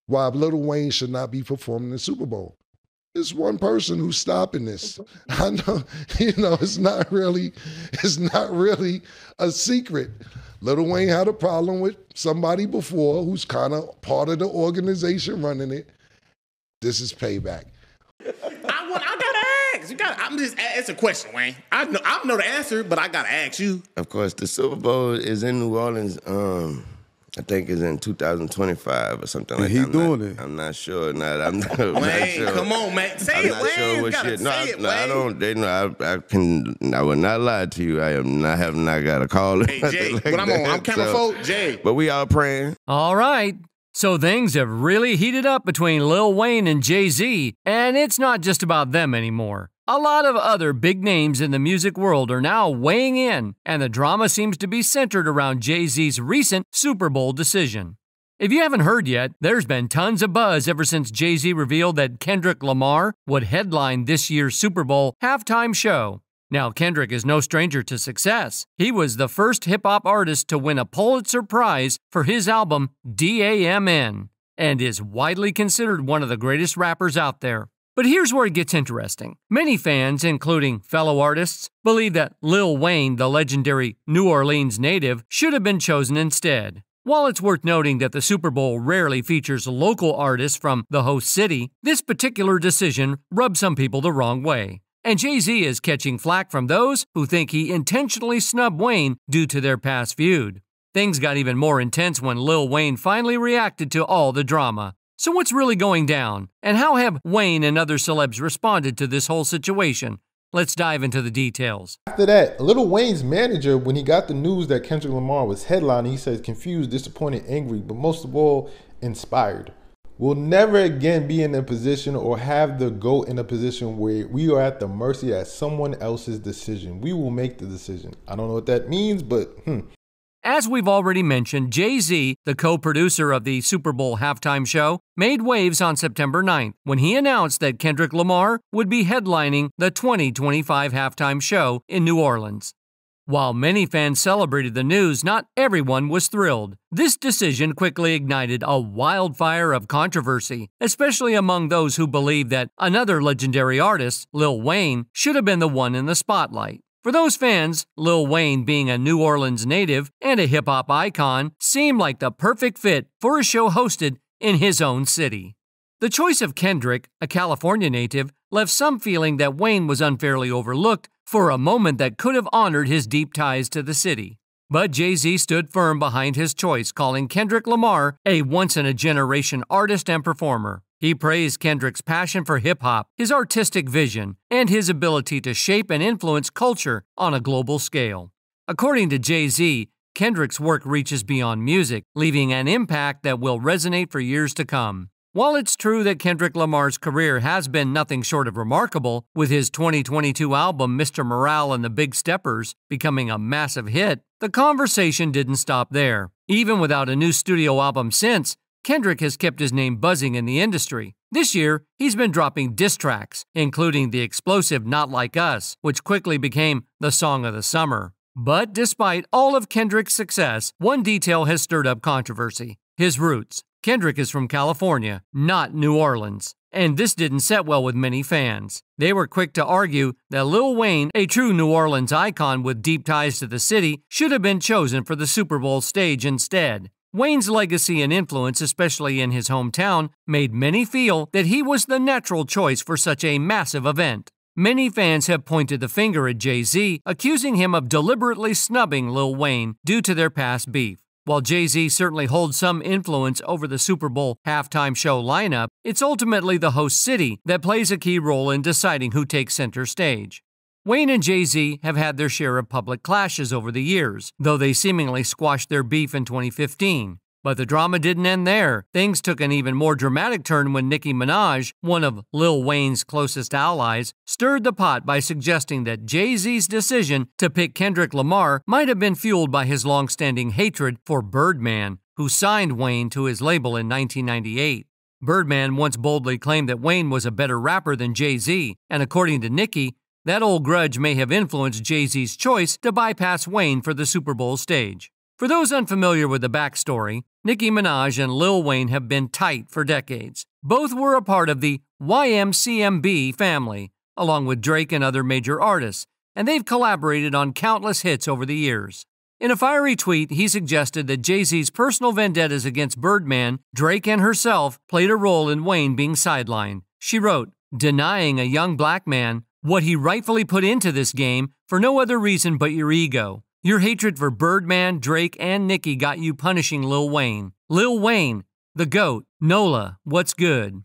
why Lil Wayne should not be performing the Super Bowl. It's one person who's stopping this. I know, it's not really a secret. Lil Wayne had a problem with somebody before who's kind of part of the organization running it. This is payback. I gotta ask. It's a question, Wayne. I know the answer, but I gotta ask you. Of course, the Super Bowl is in New Orleans. I think it's in 2025 or something like that. He's doing it. I'm not sure. I'm not Wayne, sure. Come on, man. Say it, Wayne. I don't. I will not lie to you. I have not got a call. Hey, Jay, like but I'm camera folk, Jay. But we all praying. All right. So things have really heated up between Lil Wayne and Jay-Z, and it's not just about them anymore. A lot of other big names in the music world are now weighing in, and the drama seems to be centered around Jay-Z's recent Super Bowl decision. If you haven't heard yet, there's been tons of buzz ever since Jay-Z revealed that Kendrick Lamar would headline this year's Super Bowl halftime show. Now, Kendrick is no stranger to success. He was the first hip-hop artist to win a Pulitzer Prize for his album DAMN, and is widely considered one of the greatest rappers out there. But here's where it gets interesting. Many fans, including fellow artists, believe that Lil Wayne, the legendary New Orleans native, should have been chosen instead. While it's worth noting that the Super Bowl rarely features local artists from the host city, this particular decision rubs some people the wrong way. And Jay-Z is catching flack from those who think he intentionally snubbed Wayne due to their past feud. Things got even more intense when Lil Wayne finally reacted to all the drama. So what's really going down? And how have Wayne and other celebs responded to this whole situation? Let's dive into the details. After that, Lil Wayne's manager, when he got the news that Kendrick Lamar was headlining, he says confused, disappointed, angry, but most of all, inspired. We'll never again be in a position or have the GOAT in a position where we are at the mercy of someone else's decision. We will make the decision. I don't know what that means, but As we've already mentioned, Jay-Z, the co-producer of the Super Bowl halftime show, made waves on September 9th when he announced that Kendrick Lamar would be headlining the 2025 halftime show in New Orleans. While many fans celebrated the news, not everyone was thrilled. This decision quickly ignited a wildfire of controversy, especially among those who believe that another legendary artist, Lil Wayne, should have been the one in the spotlight. For those fans, Lil Wayne, being a New Orleans native and a hip-hop icon, seemed like the perfect fit for a show hosted in his own city. The choice of Kendrick, a California native, left some feeling that Wayne was unfairly overlooked for a moment that could have honored his deep ties to the city. But Jay-Z stood firm behind his choice, calling Kendrick Lamar a once-in-a-generation artist and performer. He praised Kendrick's passion for hip-hop, his artistic vision, and his ability to shape and influence culture on a global scale. According to Jay-Z, Kendrick's work reaches beyond music, leaving an impact that will resonate for years to come. While it's true that Kendrick Lamar's career has been nothing short of remarkable, with his 2022 album Mr. Morale and the Big Steppers becoming a massive hit, the conversation didn't stop there. Even without a new studio album since, Kendrick has kept his name buzzing in the industry. This year, he's been dropping diss tracks, including the explosive Not Like Us, which quickly became the song of the summer. But despite all of Kendrick's success, one detail has stirred up controversy: his roots. Kendrick is from California, not New Orleans, and this didn't set well with many fans. They were quick to argue that Lil Wayne, a true New Orleans icon with deep ties to the city, should have been chosen for the Super Bowl stage instead. Wayne's legacy and influence, especially in his hometown, made many feel that he was the natural choice for such a massive event. Many fans have pointed the finger at Jay-Z, accusing him of deliberately snubbing Lil Wayne due to their past beef. While Jay-Z certainly holds some influence over the Super Bowl halftime show lineup, it's ultimately the host city that plays a key role in deciding who takes center stage. Wayne and Jay-Z have had their share of public clashes over the years, though they seemingly squashed their beef in 2015. But the drama didn't end there. Things took an even more dramatic turn when Nicki Minaj, one of Lil Wayne's closest allies, stirred the pot by suggesting that Jay-Z's decision to pick Kendrick Lamar might have been fueled by his long-standing hatred for Birdman, who signed Wayne to his label in 1998. Birdman once boldly claimed that Wayne was a better rapper than Jay-Z, and according to Nicki, that old grudge may have influenced Jay-Z's choice to bypass Wayne for the Super Bowl stage. For those unfamiliar with the backstory, Nicki Minaj and Lil Wayne have been tight for decades. Both were a part of the YMCMB family, along with Drake and other major artists, and they've collaborated on countless hits over the years. In a fiery tweet, he suggested that Jay-Z's personal vendettas against Birdman, Drake, and herself played a role in Wayne being sidelined. She wrote, "Denying a young black man what he rightfully put into this game for no other reason but your ego. Your hatred for Birdman, Drake, and Nicki got you punishing Lil Wayne. Lil Wayne, the GOAT. Nola, what's good?"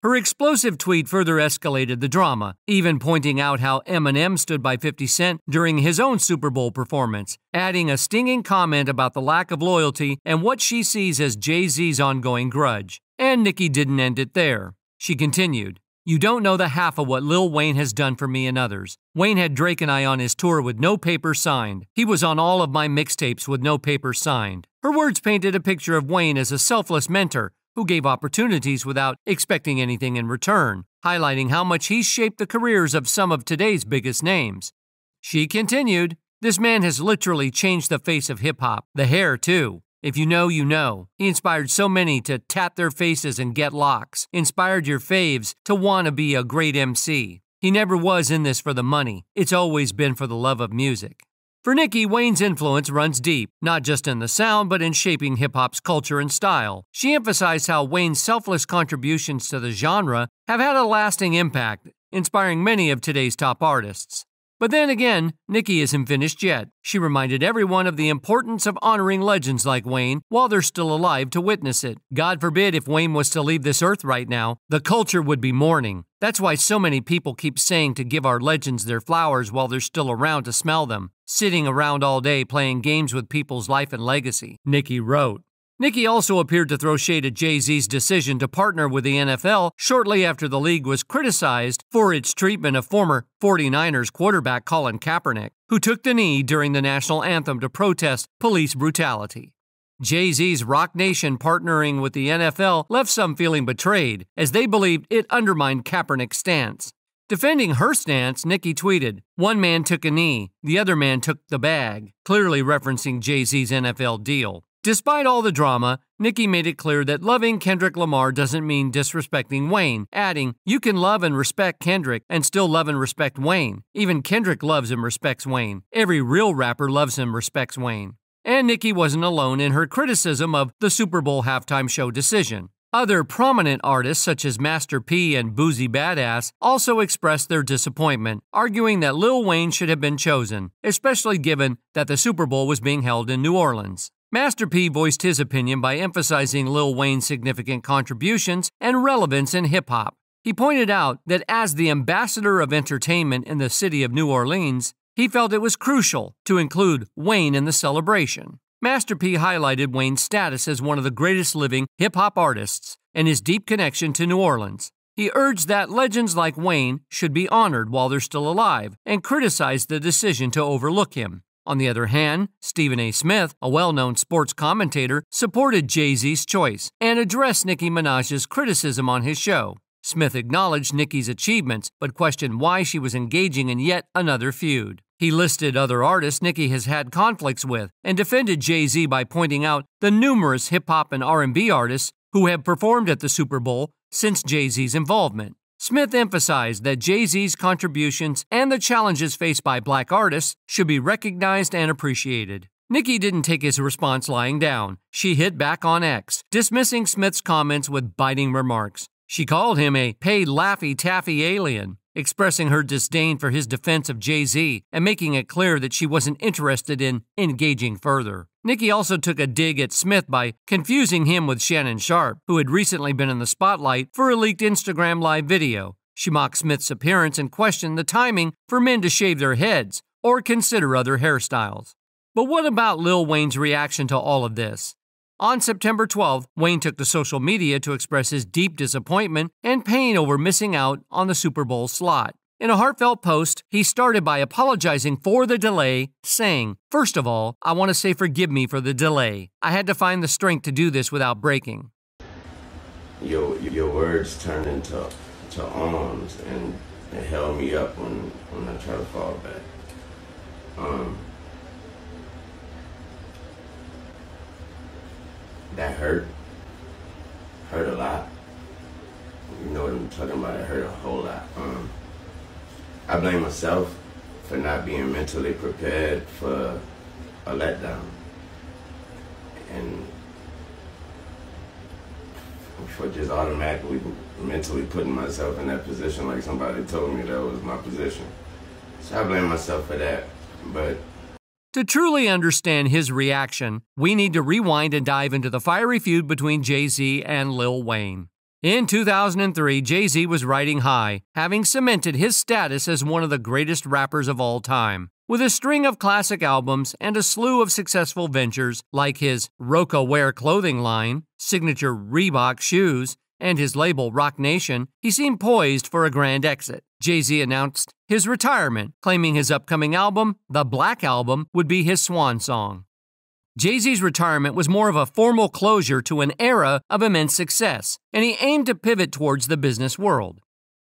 Her explosive tweet further escalated the drama, even pointing out how Eminem stood by 50 Cent during his own Super Bowl performance, adding a stinging comment about the lack of loyalty and what she sees as Jay-Z's ongoing grudge. And Nicki didn't end it there. She continued, "You don't know the half of what Lil Wayne has done for me and others. Wayne had Drake and I on his tour with no paper signed. He was on all of my mixtapes with no paper signed." Her words painted a picture of Wayne as a selfless mentor who gave opportunities without expecting anything in return, highlighting how much he's shaped the careers of some of today's biggest names. She continued, "This man has literally changed the face of hip-hop, the hair too. If you know, you know. He inspired so many to tap their faces and get locks, inspired your faves to want to be a great MC. He never was in this for the money. It's always been for the love of music." For Nicki, Wayne's influence runs deep, not just in the sound, but in shaping hip-hop's culture and style. She emphasized how Wayne's selfless contributions to the genre have had a lasting impact, inspiring many of today's top artists. But then again, Nicki isn't finished yet. She reminded everyone of the importance of honoring legends like Wayne while they're still alive to witness it. God forbid if Wayne was to leave this earth right now, the culture would be mourning. That's why so many people keep saying to give our legends their flowers while they're still around to smell them, sitting around all day playing games with people's life and legacy, Nicki wrote. Nicki also appeared to throw shade at Jay-Z's decision to partner with the NFL shortly after the league was criticized for its treatment of former 49ers quarterback Colin Kaepernick, who took the knee during the national anthem to protest police brutality. Jay-Z's Rock Nation partnering with the NFL left some feeling betrayed, as they believed it undermined Kaepernick's stance. Defending her stance, Nicki tweeted, "One man took a knee, the other man took the bag," clearly referencing Jay-Z's NFL deal. Despite all the drama, Nicki made it clear that loving Kendrick Lamar doesn't mean disrespecting Wayne, adding, "You can love and respect Kendrick and still love and respect Wayne. Even Kendrick loves and respects Wayne. Every real rapper loves and respects Wayne." And Nicki wasn't alone in her criticism of the Super Bowl halftime show decision. Other prominent artists such as Master P and Boozy Badass also expressed their disappointment, arguing that Lil Wayne should have been chosen, especially given that the Super Bowl was being held in New Orleans. Master P voiced his opinion by emphasizing Lil Wayne's significant contributions and relevance in hip-hop. He pointed out that as the ambassador of entertainment in the city of New Orleans, he felt it was crucial to include Wayne in the celebration. Master P highlighted Wayne's status as one of the greatest living hip-hop artists and his deep connection to New Orleans. He urged that legends like Wayne should be honored while they're still alive and criticized the decision to overlook him. On the other hand, Stephen A. Smith, a well-known sports commentator, supported Jay-Z's choice and addressed Nicki Minaj's criticism on his show. Smith acknowledged Nicki's achievements, but questioned why she was engaging in yet another feud. He listed other artists Nicki has had conflicts with and defended Jay-Z by pointing out the numerous hip-hop and R&B artists who have performed at the Super Bowl since Jay-Z's involvement. Smith emphasized that Jay-Z's contributions and the challenges faced by black artists should be recognized and appreciated. Nicki didn't take his response lying down. She hit back on X, dismissing Smith's comments with biting remarks. She called him a paid Laffy Taffy alien, expressing her disdain for his defense of Jay-Z and making it clear that she wasn't interested in engaging further. Nicki also took a dig at Smith by confusing him with Shannon Sharpe, who had recently been in the spotlight for a leaked Instagram Live video. She mocked Smith's appearance and questioned the timing for men to shave their heads or consider other hairstyles. But what about Lil Wayne's reaction to all of this? On September 12th, Wayne took to social media to express his deep disappointment and pain over missing out on the Super Bowl slot. In a heartfelt post, he started by apologizing for the delay, saying, "First of all, I want to say forgive me for the delay. I had to find the strength to do this without breaking." Your words turned into arms, and it held me up when I tried to fall back. that hurt a lot. You know what I'm talking about? It hurt a whole lot. I blame myself for not being mentally prepared for a letdown, and for just automatically mentally putting myself in that position like somebody told me that was my position. So I blame myself for that. But to truly understand his reaction, we need to rewind and dive into the fiery feud between Jay-Z and Lil Wayne. In 2003, Jay-Z was riding high, having cemented his status as one of the greatest rappers of all time. With a string of classic albums and a slew of successful ventures like his Roca Wear clothing line, signature Reebok shoes, and his label Roc Nation, he seemed poised for a grand exit. Jay-Z announced his retirement, claiming his upcoming album, The Black Album, would be his swan song. Jay-Z's retirement was more of a formal closure to an era of immense success, and he aimed to pivot towards the business world.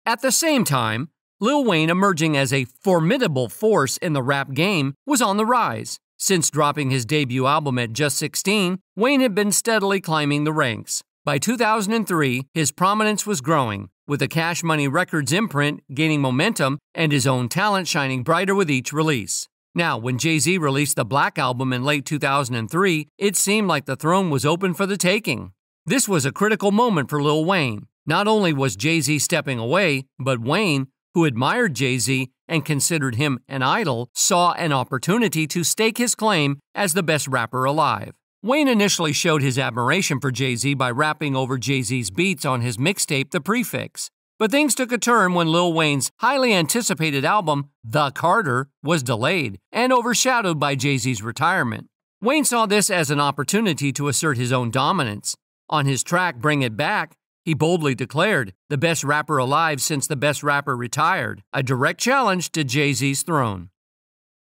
At the same time, Lil Wayne, emerging as a formidable force in the rap game, was on the rise. Since dropping his debut album at just 16, Wayne had been steadily climbing the ranks. By 2003, his prominence was growing, with the Cash Money Records imprint gaining momentum and his own talent shining brighter with each release. Now, when Jay-Z released the Black Album in late 2003, it seemed like the throne was open for the taking. This was a critical moment for Lil Wayne. Not only was Jay-Z stepping away, but Wayne, who admired Jay-Z and considered him an idol, saw an opportunity to stake his claim as the best rapper alive. Wayne initially showed his admiration for Jay-Z by rapping over Jay-Z's beats on his mixtape, The Prefix. But things took a turn when Lil Wayne's highly anticipated album, The Carter, was delayed and overshadowed by Jay-Z's retirement. Wayne saw this as an opportunity to assert his own dominance. On his track, Bring It Back, he boldly declared, the best rapper alive since the best rapper retired, a direct challenge to Jay-Z's throne.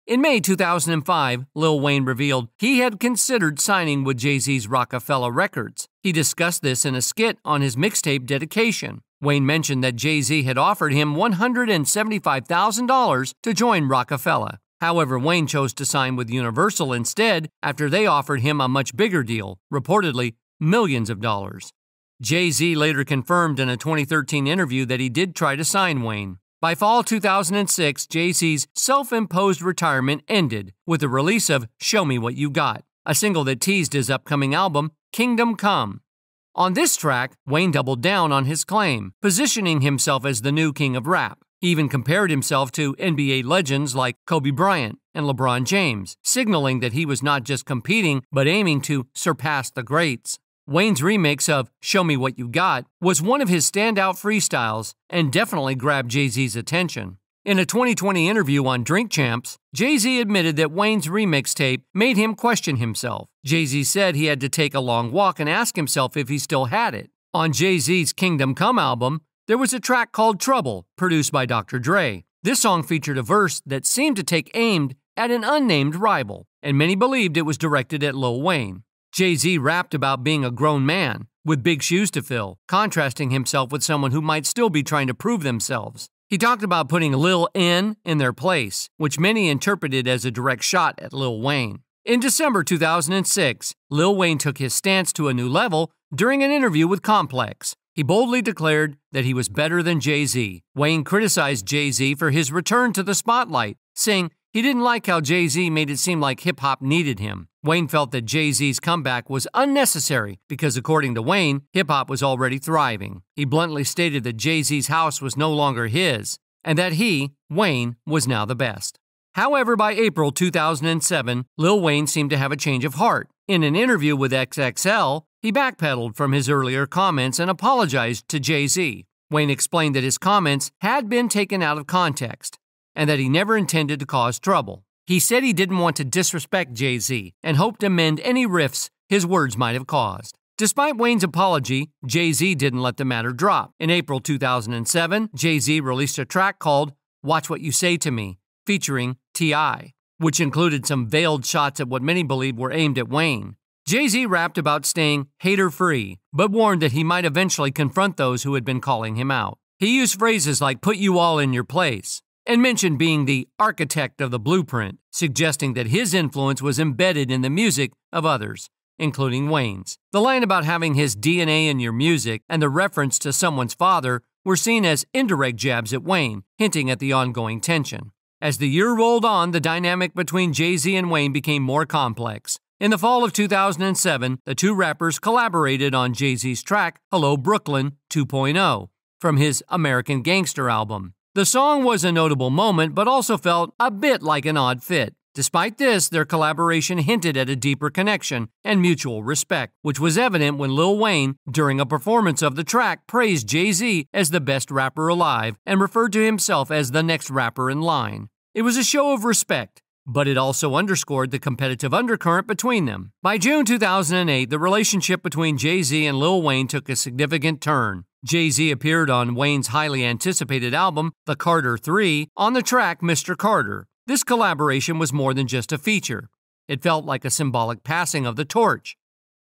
In May 2005, Lil Wayne revealed he had considered signing with Jay-Z's Rockefeller Records. He discussed this in a skit on his mixtape dedication. Wayne mentioned that Jay-Z had offered him $175,000 to join Rockefeller. However, Wayne chose to sign with Universal instead after they offered him a much bigger deal, reportedly millions of dollars. Jay-Z later confirmed in a 2013 interview that he did try to sign Wayne. By fall 2006, Jay-Z's self-imposed retirement ended with the release of Show Me What You Got, a single that teased his upcoming album, Kingdom Come. On this track, Wayne doubled down on his claim, positioning himself as the new king of rap. He even compared himself to NBA legends like Kobe Bryant and LeBron James, signaling that he was not just competing but aiming to surpass the greats. Wayne's remix of Show Me What You Got was one of his standout freestyles and definitely grabbed Jay-Z's attention. In a 2020 interview on Drink Champs, Jay-Z admitted that Wayne's remix tape made him question himself. Jay-Z said he had to take a long walk and ask himself if he still had it. On Jay-Z's Kingdom Come album, there was a track called Trouble, produced by Dr. Dre. This song featured a verse that seemed to take aim at an unnamed rival, and many believed it was directed at Lil Wayne. Jay-Z rapped about being a grown man, with big shoes to fill, contrasting himself with someone who might still be trying to prove themselves. He talked about putting Lil in their place, which many interpreted as a direct shot at Lil Wayne. In December 2006, Lil Wayne took his stance to a new level during an interview with Complex. He boldly declared that he was better than Jay-Z. Wayne criticized Jay-Z for his return to the spotlight, saying he didn't like how Jay-Z made it seem like hip-hop needed him. Wayne felt that Jay-Z's comeback was unnecessary because, according to Wayne, hip-hop was already thriving. He bluntly stated that Jay-Z's house was no longer his, and that he, Wayne, was now the best. However, by April 2007, Lil Wayne seemed to have a change of heart. In an interview with XXL, he backpedaled from his earlier comments and apologized to Jay-Z. Wayne explained that his comments had been taken out of context and that he never intended to cause trouble. He said he didn't want to disrespect Jay-Z and hoped to mend any rifts his words might have caused. Despite Wayne's apology, Jay-Z didn't let the matter drop. In April 2007, Jay-Z released a track called Watch What You Say to Me, featuring T.I., which included some veiled shots at what many believed were aimed at Wayne. Jay-Z rapped about staying hater-free, but warned that he might eventually confront those who had been calling him out. He used phrases like put you all in your place, and mentioned being the architect of the blueprint, suggesting that his influence was embedded in the music of others. including Wayne's. The line about having his DNA in your music and the reference to someone's father were seen as indirect jabs at Wayne, hinting at the ongoing tension. As the year rolled on, the dynamic between Jay-Z and Wayne became more complex. In the fall of 2007, the two rappers collaborated on Jay-Z's track Hello Brooklyn 2.0 from his American Gangster album. The song was a notable moment, but also felt a bit like an odd fit. Despite this, their collaboration hinted at a deeper connection and mutual respect, which was evident when Lil Wayne, during a performance of the track, praised Jay-Z as the best rapper alive and referred to himself as the next rapper in line. It was a show of respect, but it also underscored the competitive undercurrent between them. By June 2008, the relationship between Jay-Z and Lil Wayne took a significant turn. Jay-Z appeared on Wayne's highly anticipated album, The Carter 3, on the track Mr. Carter. This collaboration was more than just a feature. It felt like a symbolic passing of the torch.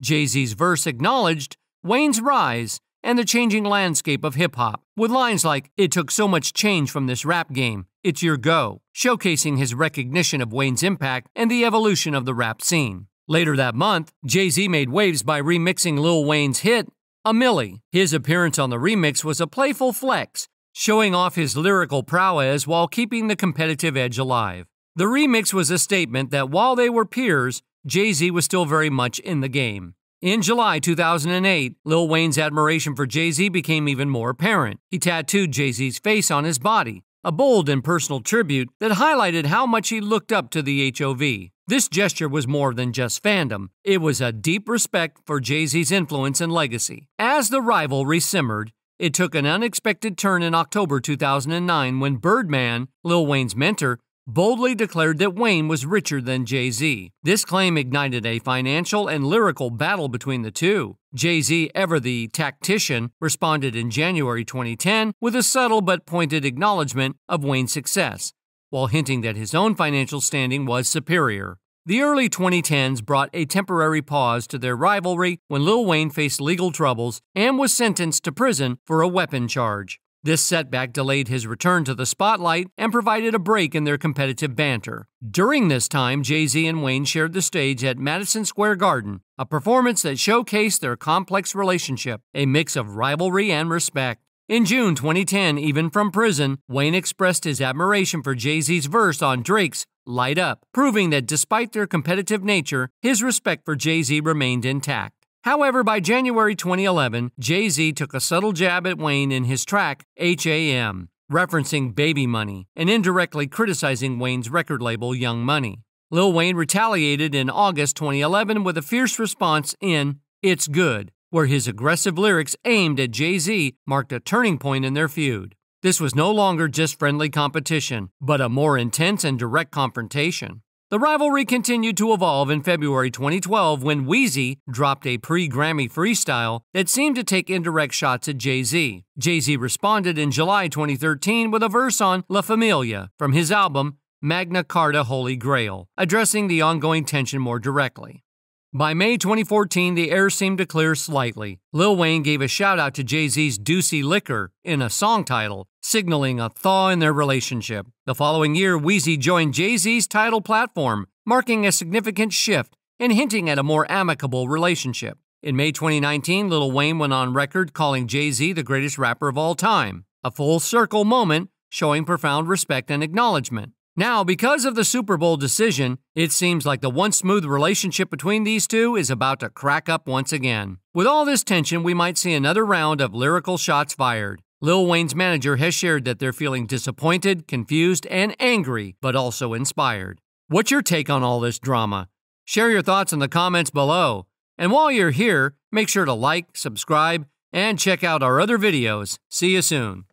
Jay-Z's verse acknowledged Wayne's rise and the changing landscape of hip-hop, with lines like, "It took so much change from this rap game, it's your go," showcasing his recognition of Wayne's impact and the evolution of the rap scene. Later that month, Jay-Z made waves by remixing Lil Wayne's hit, A Milli. His appearance on the remix was a playful flex, showing off his lyrical prowess while keeping the competitive edge alive. The remix was a statement that while they were peers, Jay-Z was still very much in the game. In July 2008, Lil Wayne's admiration for Jay-Z became even more apparent. He tattooed Jay-Z's face on his body, a bold and personal tribute that highlighted how much he looked up to the HOV. This gesture was more than just fandom. It was a deep respect for Jay-Z's influence and legacy. As the rivalry simmered, it took an unexpected turn in October 2009 when Birdman, Lil Wayne's mentor, boldly declared that Wayne was richer than Jay-Z. This claim ignited a financial and lyrical battle between the two. Jay-Z, ever the tactician, responded in January 2010 with a subtle but pointed acknowledgement of Wayne's success, while hinting that his own financial standing was superior. The early 2010s brought a temporary pause to their rivalry when Lil Wayne faced legal troubles and was sentenced to prison for a weapon charge. This setback delayed his return to the spotlight and provided a break in their competitive banter. During this time, Jay-Z and Wayne shared the stage at Madison Square Garden, a performance that showcased their complex relationship, a mix of rivalry and respect. In June 2010, even from prison, Wayne expressed his admiration for Jay-Z's verse on Drake's Light Up, proving that despite their competitive nature, his respect for Jay-Z remained intact. However, by January 2011, Jay-Z took a subtle jab at Wayne in his track HAM, referencing Baby Money and indirectly criticizing Wayne's record label Young Money. Lil Wayne retaliated in August 2011 with a fierce response in It's Good, where his aggressive lyrics aimed at Jay-Z marked a turning point in their feud. This was no longer just friendly competition, but a more intense and direct confrontation. The rivalry continued to evolve in February 2012 when Weezy dropped a pre-Grammy freestyle that seemed to take indirect shots at Jay-Z. Jay-Z responded in July 2013 with a verse on La Familia from his album Magna Carta Holy Grail, addressing the ongoing tension more directly. By May 2014, the air seemed to clear slightly. Lil Wayne gave a shout-out to Jay-Z's Deucey Liquor in a song title, signaling a thaw in their relationship. The following year, Weezy joined Jay-Z's Tidal platform, marking a significant shift and hinting at a more amicable relationship. In May 2019, Lil Wayne went on record calling Jay-Z the greatest rapper of all time, a full-circle moment showing profound respect and acknowledgement. Now, because of the Super Bowl decision, it seems like the once smooth relationship between these two is about to crack up once again. With all this tension, we might see another round of lyrical shots fired. Lil Wayne's manager has shared that they're feeling disappointed, confused, and angry, but also inspired. What's your take on all this drama? Share your thoughts in the comments below. And while you're here, make sure to like, subscribe, and check out our other videos. See you soon.